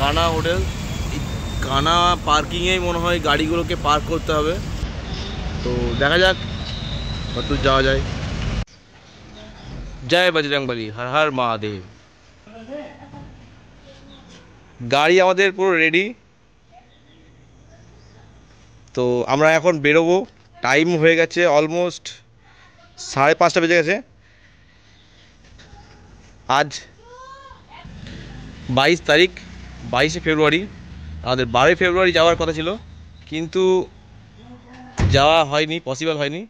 কানা হোটেল। এই কানা পার্কিংয়েই মনে হয় গাড়িগুলোকে পার্ক করতে হবে। তো দেখা যাক কতদূর যাওয়া যায়। জয় বজরংবলী, হর হর মহাদেব। গাড়ি আমাদের পুরো রেডি। তো আমরা এখন বেরোবো। টাইম হয়ে গেছে অলমোস্ট 5:30 বেজে গেছে। আজ 22 তারিখ, 22শে ফেব্রুয়ারি। আমাদের 12ই ফেব্রুয়ারি যাওয়ার কথা ছিল, কিন্তু যাওয়া হয়নি, পসিবল হয়নি।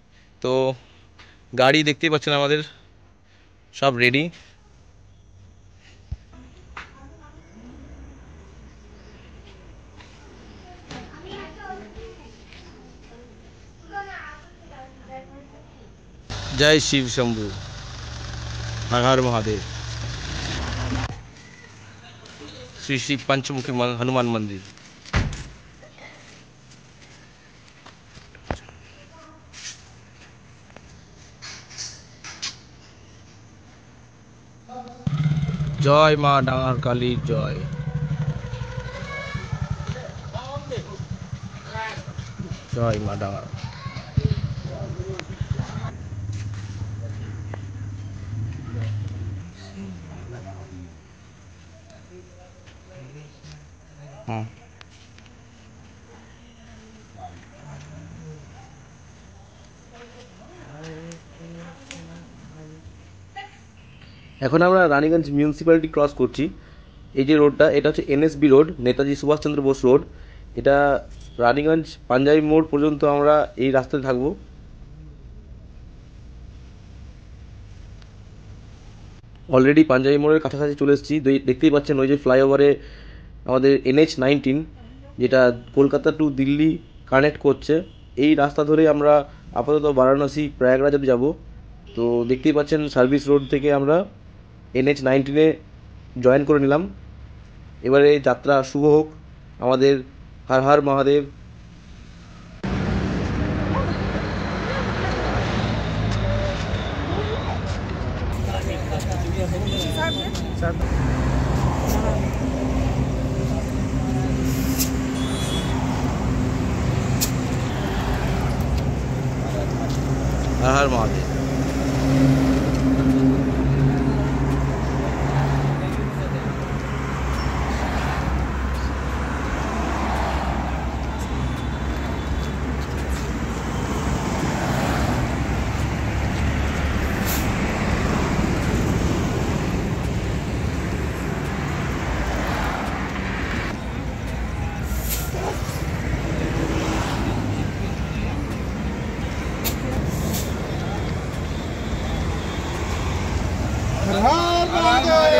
তো গাড়ি দেখতেই পাচ্ছেন আমাদের সব রেডি। जय शिव शंभू, हर हर महादेव। श्री श्री पंचमुखी हनुमान मंदिर। जय माँ डांगर काली जय। जय माँ डांगर। हाँ এখন আমরা রানীগঞ্জ মিউনিসিপ্যালিটি ক্রস করছি। এই যে রোডটা, এটা হচ্ছে NSB road, Netaji Subhash Chandra Bose road. এটা রানীগঞ্জ পাঞ্জাবি মোড় পর্যন্ত আমরা এই রাস্তায় থাকবো। অলরেডি পাঞ্জাবি মোড়ের কাছাকাছি চলে এসেছি। দেখতেই পাচ্ছেন ওই যে ফ্লাইওভারে আমাদের NH-19, যেটা কলকাতা টু দিল্লি কানেক্ট করছে। এই রাস্তা ধরে আমরা আপাতত বারাণসী প্রয়াগরাজ অবধি যাব। তো দেখতেই পাচ্ছেন সার্ভিস রোড থেকে আমরা NH-19-এ জয়েন করে নিলাম। এবারে যাত্রা শুভ হোক আমাদের। হর হর মহাদেব। हर हर महादेव।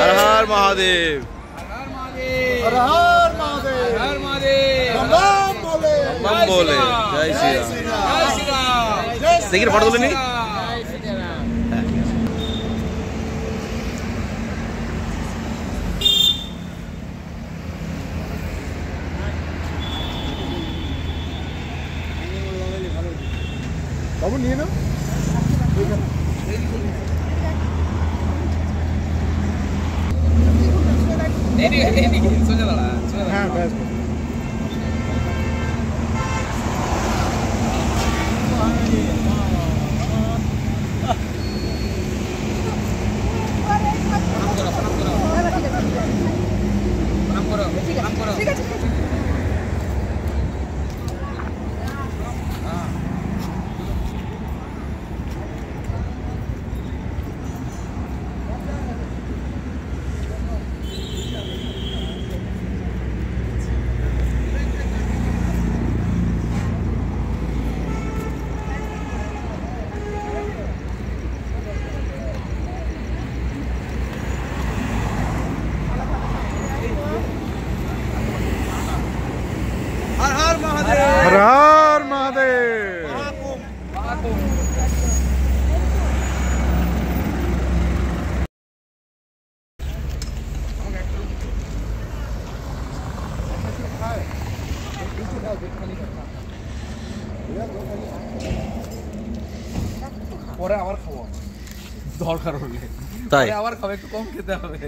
हर हर महादेव। हर हर महादेव। हर महादेव। बम बोले। बम बोले। जय श्री राम। जय श्री राम। देखिए फोटो तुले नहीं। बाबू नहीं ना। नहीं सोचा लड़ा। हाँ बस। हर हर महादेव। পরে আবার খাবো দরকার হলে, তাই আবার খাবো, একটু কম খেতে হবে।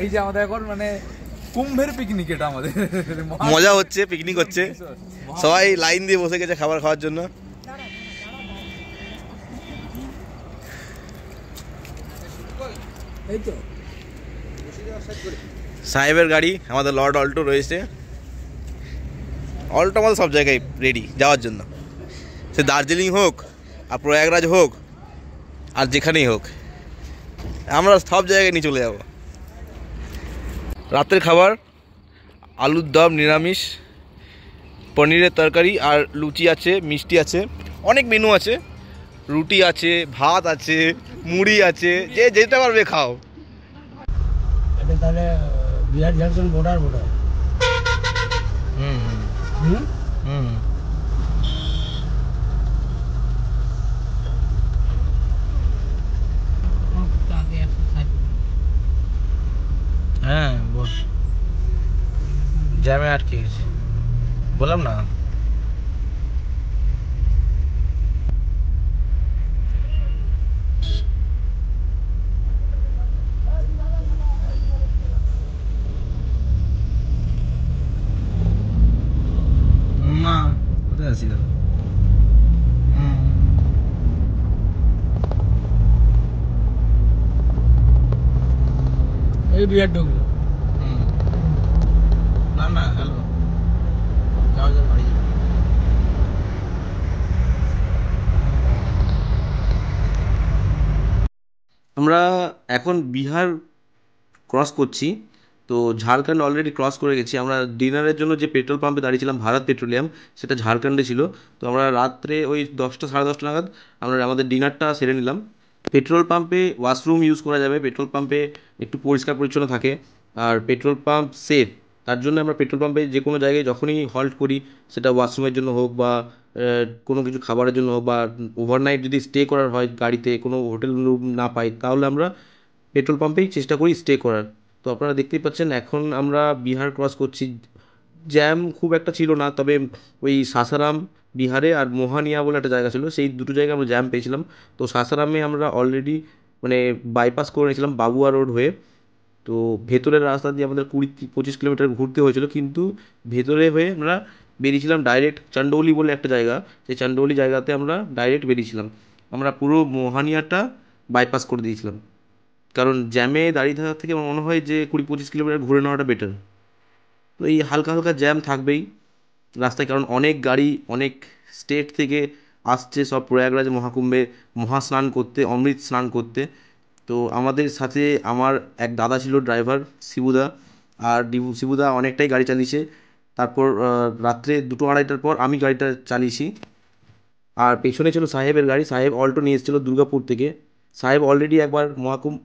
এই যে আমাদের এখন মানে কুম্ভের পিকনিক এটা আমাদের, মজা হচ্ছে, পিকনিক হচ্ছে, সবাই লাইন দিয়ে বসে গেছে খাবার খাওয়ার জন্য। সাহেবের গাড়ি আমাদের লর্ড অল্টো রয়েছে। অল্টো আমাদের সব জায়গায় রেডি যাওয়ার জন্য, সে দার্জিলিং হোক আর প্রয়াগরাজ হোক আর যেখানেই হোক, আমরা সব জায়গায় নিয়ে চলে যাব। রাতের খাবার আলুর দম নিরামিষ, পনিরের তরকারি আর লুচি আছে, মিষ্টি আছে, অনেক মেনু আছে, রুটি আছে, ভাত আছে, মুড়ি আছে, যে যেতে পারবে খাও। এটা তাহলে বিহার ঝাড়খণ্ড বর্ডার হুম হুম হুম হ্যাঁ বল, জ্যামে আটকে গেছে, বললাম না। না কোথায় আছি দাদা? এই বিহার ঢুকলো। না না হ্যালো, যাও যাও বাড়ি যাও। আমরা এখন বিহার ক্রস করছি, তো ঝাড়খণ্ড অলরেডি ক্রস করে গেছি। আমরা ডিনারের জন্য যে পেট্রোল পাম্পে দাঁড়িয়েছিলাম, ভারত পেট্রোলিয়াম, সেটা ঝাড়খণ্ডে ছিল। তো আমরা রাত্রে ওই 10টা সাড়ে 10টা নাগাদ আমরা আমাদের ডিনারটা সেরে নিলাম। পেট্রোল পাম্পে ওয়াশরুম ইউজ করা যাবে, পেট্রোল পাম্পে একটু পরিষ্কার পরিচ্ছন্ন থাকে, আর পেট্রোল পাম্প সেফ। তার জন্য আমরা পেট্রোল পাম্পে যে কোনো জায়গায় যখনই হল্ট করি, সেটা ওয়াশরুমের জন্য হোক বা কোনো কিছু খাবারের জন্য হোক, বা ওভারনাইট যদি স্টে করার হয় গাড়িতে, কোনো হোটেল রুম না পাই, তাহলে আমরা পেট্রোল পাম্পেই চেষ্টা করি স্টে করার। তো আপনারা দেখতেই পাচ্ছেন এখন আমরা বিহার ক্রস করছি। জ্যাম খুব একটা ছিল না, তবে ওই সাসারাম বিহারে আর মোহানিয়া বলে একটা জায়গা ছিল, সেই দুটো জায়গায় আমরা জ্যাম পেয়েছিলাম। তো সাসারামে আমরা অলরেডি মানে বাইপাস করে নিয়েছিলাম বাবুয়া রোড হয়ে। তো ভেতরের রাস্তা দিয়ে আমাদের 20-25 কিলোমিটার ঘুরতে হয়েছিল, কিন্তু ভেতরে হয়ে আমরা বেরিয়েছিলাম ডাইরেক্ট চান্ডৌলি বলে একটা জায়গা, সেই চান্ডৌলি জায়গাতে আমরা ডাইরেক্ট বেরিয়েছিলাম। আমরা পুরো মোহানিয়াটা বাইপাস করে দিয়েছিলাম, কারণ জ্যামে দাঁড়িয়ে থাকার থেকে আমার মনে হয় যে 20-25 কিলোমিটার ঘুরে নেওয়াটা বেটার। তো এই হালকা হালকা জ্যাম থাকবেই রাস্তায়, কারণ অনেক গাড়ি অনেক স্টেট থেকে আসছে সব প্রয়াগরাজ মহাকুম্ভে মহাস্নান করতে, অমৃত স্নান করতে। তো আমাদের সাথে আমার এক দাদা ছিল ড্রাইভার, শিবুদা। আর শিবুদা অনেকটাই গাড়ি চালিয়েছে। তারপর রাত্রে 2-2:30টার পর আমি গাড়িটা চালিয়েছি। আর পেছনে ছিল সাহেবের গাড়ি, সাহেব অল্টো নিয়ে এসেছিলো দুর্গাপুর থেকে। সাহেব অলরেডি একবার মহাকুম্ভ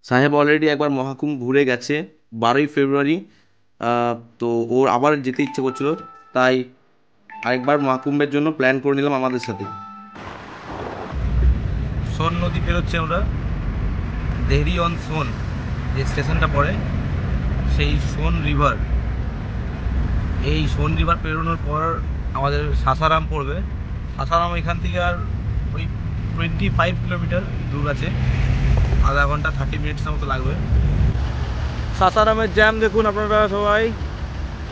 সাহেব অলরেডি একবার মহাকুম্ভ ঘুরে গেছে 12ই ফেব্রুয়ারি। তো ওর আবার যেতে ইচ্ছে করছিল, তাই আরেকবার মহাকুম্ভের জন্য প্ল্যান করে নিলাম আমাদের সাথে। সোন নদী পেরোচ্ছে আমরা, দেহরি অন সোন যে স্টেশনটা পড়ে, সেই সোন রিভার। এই সোন রিভার পেরোনোর পর আমাদের সাসারাম পড়বে। সাসারাম এখান থেকে আর ওই 25 কিলোমিটার দূর আছে, আধা ঘন্টা 30 মিনিটসের মতো লাগবে। সাসারামের জ্যাম দেখুন আপনারা সবাই,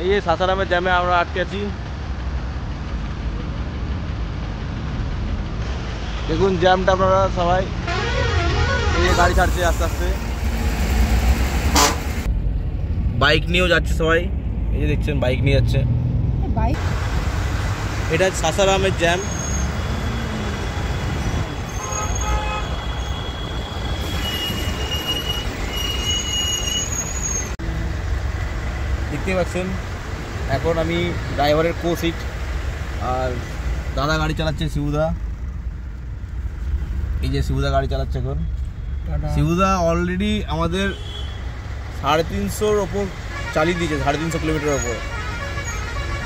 এই যে সাসারামের জ্যামে আমরা আটকে আছি। দেখুন জ্যামটা আপনারা সবাই, এই যে গাড়ি ছাড়ছে আস্তে আস্তে, বাইক নিয়েও যাচ্ছে সবাই, এই যে দেখছেন বাইক নিয়ে যাচ্ছে। এটা সাসারামের জ্যাম। দেখতে পাচ্ছেন এখন আমি ড্রাইভারের সিট, আর দাদা গাড়ি চালাচ্ছে শিবুদা। এই যে শিবুদা গাড়ি চালাচ্ছে এখন। শিবুদা অলরেডি আমাদের 350-র ওপর চালিয়ে দিয়েছে, 350 কিলোমিটার ওপর।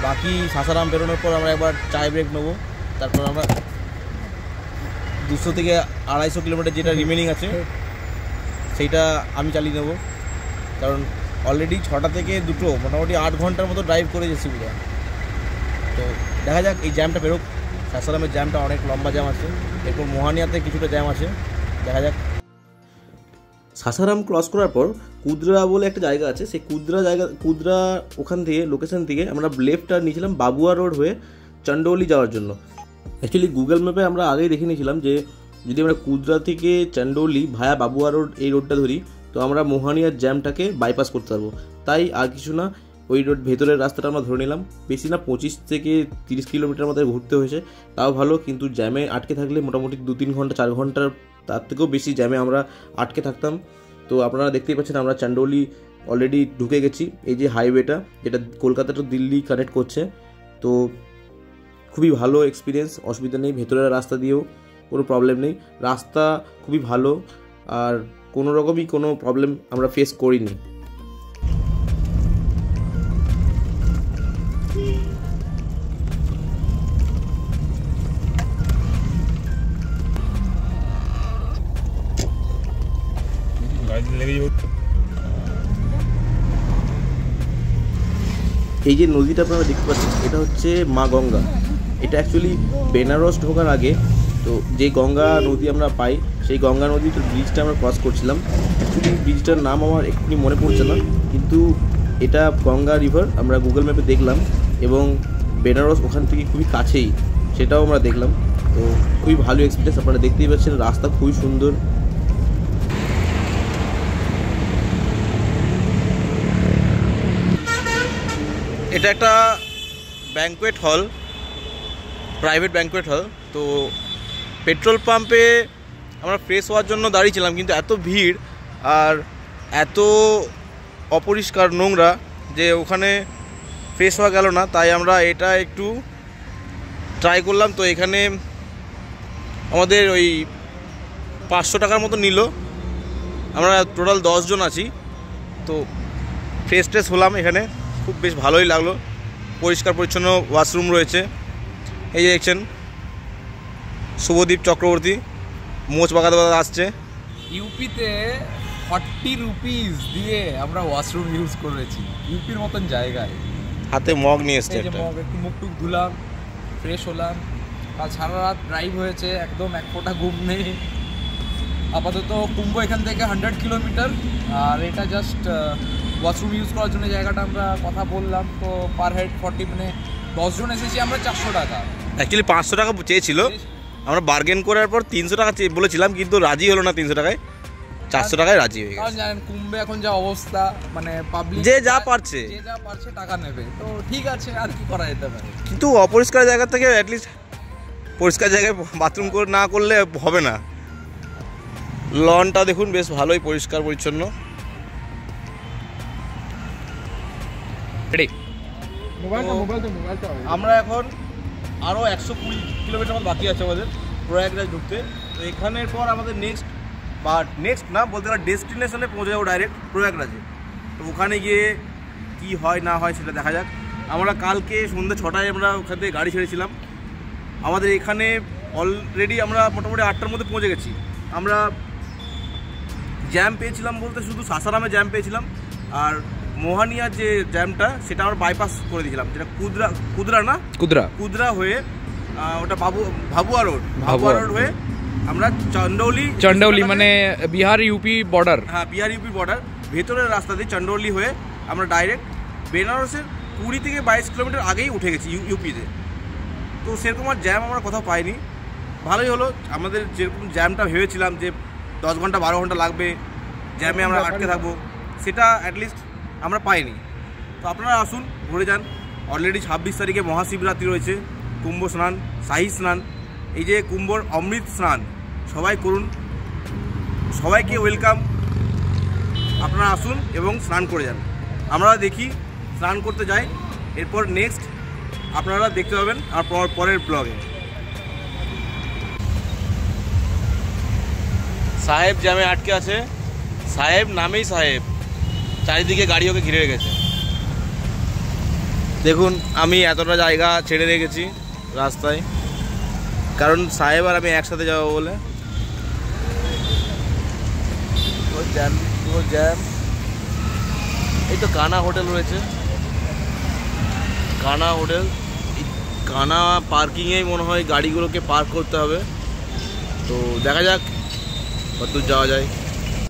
বাকি সাসারাম বেরোনোর পর আমরা একবার চায় ব্রেক নেবো, তারপর আমরা 200 থেকে 250 কিলোমিটার যেটা রিমেনিং আছে সেইটা আমি চালিয়ে নেবো, কারণ অলরেডি 6টা থেকে 2টো মোটামুটি 8 ঘন্টার মতো ড্রাইভ করে যাচ্ছি পুরো। তো দেখা যাক এই জ্যামটা বেরোক। সাসারামের জ্যামটা অনেক লম্বা জ্যাম আছে, এরপর মোহানিয়াতে কিছুটা জ্যাম আছে, দেখা যাক। সাসারাম ক্রস করার পর কুদরা বলে একটা জায়গা আছে, সেই কুদরা ওখান থেকে লোকেশন থেকে আমরা লেফট টার্ন নিয়েছিলাম বাবুয়া রোড হয়ে চন্ডৌলি যাওয়ার জন্য। অ্যাকচুয়ালি গুগল ম্যাপে আমরা আগেই দেখে নিয়েছিলাম যে যদি আমরা কুদরা থেকে চন্ডৌলি ভায়া বাবুয়া রোড এই রোডটা ধরি তো আমরা মোহানিয়ার জ্যামটাকে বাইপাস করতে পারবো। তাই আর কিছু না, ওই রোড ভেতরের রাস্তাটা আমরা ধরে নিলাম। বেশি না 25 থেকে 30 কিলোমিটার আমাদের ঘুরতে হয়েছে, তাও ভালো। কিন্তু জ্যামে আটকে থাকলে মোটামুটি 2-3 ঘন্টা 4 ঘন্টার তার থেকেও বেশি জ্যামে আমরা আটকে থাকতাম। তো আপনারা দেখতেই পাচ্ছেন আমরা চন্ডৌলি অলরেডি ঢুকে গেছি। এই যে হাইওয়েটা যেটা কলকাতা টু দিল্লি কানেক্ট করছে, তো খুবই ভালো এক্সপিরিয়েন্স, অসুবিধা নেই। ভেতরের রাস্তা দিয়েও কোনো প্রবলেম নেই, রাস্তা খুবই ভালো আর কোনো রকমই কোনো প্রবলেম আমরা ফেস করিনি। এই যে নদীটা আপনারা দেখতে পাচ্ছেন এটা হচ্ছে মা গঙ্গা। এটা অ্যাকচুয়ালি বেনারস ঢোকার আগে তো যে গঙ্গা নদী আমরা পাই সেই গঙ্গা নদীর ব্রিজটা আমরা ক্রস করছিলাম। অ্যাকচুয়ালি ব্রিজটার নাম আমার একটু মনে পড়ছে না, কিন্তু এটা গঙ্গা রিভার আমরা গুগল ম্যাপে দেখলাম এবং বেনারস ওখান থেকে খুবই কাছেই, সেটাও আমরা দেখলাম। তো খুবই ভালো এক্সপিরিয়েন্স, আপনারা দেখতেই পাচ্ছেন রাস্তা খুবই সুন্দর। এটা একটা banquet hall, private banquet hall. তো পেট্রোল পাম্পে আমরা ফ্রেশ হওয়ার জন্য দাঁড়িয়েছিলাম, কিন্তু এত ভিড় আর এত অপরিষ্কার নোংরা যে ওখানে ফ্রেশ হওয়া গেল না। তাই আমরা এটা একটু ট্রাই করলাম। তো এখানে আমাদের ওই 500 টাকার মতো নিল। আমরা টোটাল 10 জন আছি। তো ফ্রেশ হলাম এখানে, খুব বেশ ভালোই লাগলো। পরিষ্কার পরিচ্ছন্ন ওয়াশরুম রয়েছে। এই যে দেখছেন শুভদীপ চক্রবর্তী মোচ বাগাতে আসছে। ইউপিতে 40 রুপিস দিয়ে আমরা ওয়াশরুম ইউজ করেছি, ইউপির মতন জায়গায়। হাতে মগ নিয়ে এসছে, একটু মুখ টুক ধুলাম, ফ্রেশ হলাম। আর সারা রাত ড্রাইভ হয়েছে, একদম এক ফোঁটা ঘুম নেই। আপাতত কুম্ভ এখান থেকে 100 কিলোমিটার, আর এটা জাস্ট ওয়াশরুম ইউজ করার জন্য জায়গাটা আমরা কথা বললাম। তো পার হেড 40, মানে 10 জন এসেছি আমরা 400 টাকা। অ্যাকচুয়ালি 500 টাকা চেয়েছিল, আমরা বার্গেন করার পর 300 টাকা বলেছিলাম, কিন্তু রাজি হলো না 300 টাকায়, 400 টাকায় রাজি হয়ে গেছে। কারণ জানেন কুম্ভে এখন যা অবস্থা, মানে পাবলিক যে যা পারছে টাকা নেবে। তো ঠিক আছে, আর কি করা যেতে পারে। কিন্তু অপরিষ্কার জায়গা থেকে অ্যাটলিস্ট পরিষ্কার জায়গায় বাথরুম করে না করলে হবে না। লনটা দেখুন বেশ ভালোই পরিষ্কার পরিচ্ছন্ন। আমরা এখন আরও 120 কিলোমিটার মতো বাকি আছে আমাদের প্রয়াগরাজ ঢুকতে। তো এখানের পর আমাদের নেক্সট না বলতে গেলে ডেস্টিনেশনে পৌঁছে যাবো ডাইরেক্ট প্রয়াগরাজে। তো ওখানে গিয়ে কি হয় না হয় সেটা দেখা যাক। আমরা কালকে সন্ধ্যে 6টায় আমরা ওখান থেকে গাড়ি ছেড়েছিলাম। আমাদের এখানে অলরেডি আমরা মোটামুটি 8টার মধ্যে পৌঁছে গেছি। আমরা জ্যাম পেয়েছিলাম বলতে শুধু সাসারামে জ্যাম পেয়েছিলাম, আর মোহানিয়ার যে জ্যামটা সেটা আমরা বাইপাস করে দিয়েছিলাম, যেটা কুদরা হয়ে ওটা ভাবুয়া রোড হয়ে আমরা চন্ডৌলি মানে বিহার ইউপি বর্ডার। হ্যাঁ, বিহার ইউপি বর্ডার ভেতরের রাস্তা দিয়ে চন্ডৌলি হয়ে আমরা ডাইরেক্ট বেনারসের 20 থেকে 22 কিলোমিটার আগেই উঠে গেছি ইউপিতে। তো সেরকম আর জ্যাম আমরা কোথাও পাইনি, ভালোই হলো। আমাদের যেরকম জ্যামটা ভেবেছিলাম যে 10 ঘন্টা 12 ঘন্টা লাগবে জ্যামে আমরা আটকে থাকবো, সেটা অ্যাটলিস্ট আমরা পাইনি। তো আপনারা আসুন, ঘুরে যান। অলরেডি 26 তারিখে মহাশিবরাত্রি রয়েছে, কুম্ভ স্নান, শাহী স্নান, এই যে কুম্ভর অমৃত স্নান সবাই করুন, সবাইকে ওয়েলকাম। আপনারা আসুন এবং স্নান করে যান। আমরা দেখি স্নান করতে যাই, এরপর নেক্সট আপনারা দেখতে পাবেন আর পরের ব্লগে। সাহেব জ্যামে আটকে আছে, সাহেব নামেই সাহেব, চারিদিকে গাড়ি ওকে ঘিরে রেখেছে। দেখুন আমি এতটা জায়গা ছেড়ে রেখেছি রাস্তায়, কারণ সাহেব আর আমি একসাথে যাবো বলে। জ্যাম। এই তো কানা হোটেল রয়েছে, কানা হোটেল। কানা পার্কিংয়েই মনে হয় গাড়িগুলোকে পার্ক করতে হবে। তো দেখা যাক কতদূর যাওয়া যায়।